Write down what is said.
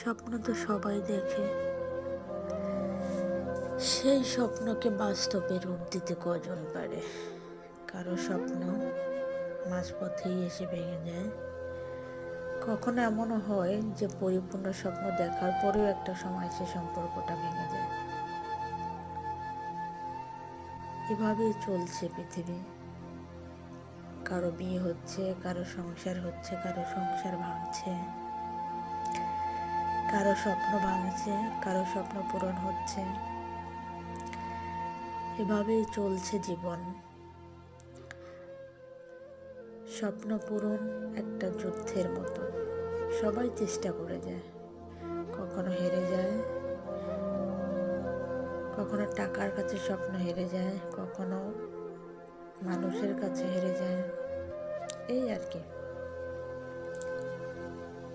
স্বপ্ন তো সবাই দেখে, সেই স্বপ্নকে বাস্তবে রূপ দিতে কজন পারে। কারো স্বপ্ন মাঝপথেই এসে ভেঙে যায়, কখনো এমনও হয় যে পরিপূর্ণ স্বপ্ন দেখার পরেও একটা সময় সে সম্পর্কটা ভেঙে যায়। এভাবেই চলছে পৃথিবী। কারো বিয়ে হচ্ছে, কারো সংসার হচ্ছে, কারো সংসার ভাঙছে, কারো স্বপ্ন ভাঙছে, কারো স্বপ্ন পূরণ হচ্ছে। এভাবেই চলছে জীবন। স্বপ্ন পূরণ একটা যুদ্ধের মতো, সবাই চেষ্টা করে যায়, কখনো হেরে যায়, কখনো টাকার কাছে স্বপ্ন হেরে যায়, কখনো মানুষের কাছে হেরে যায়, এই আর কি।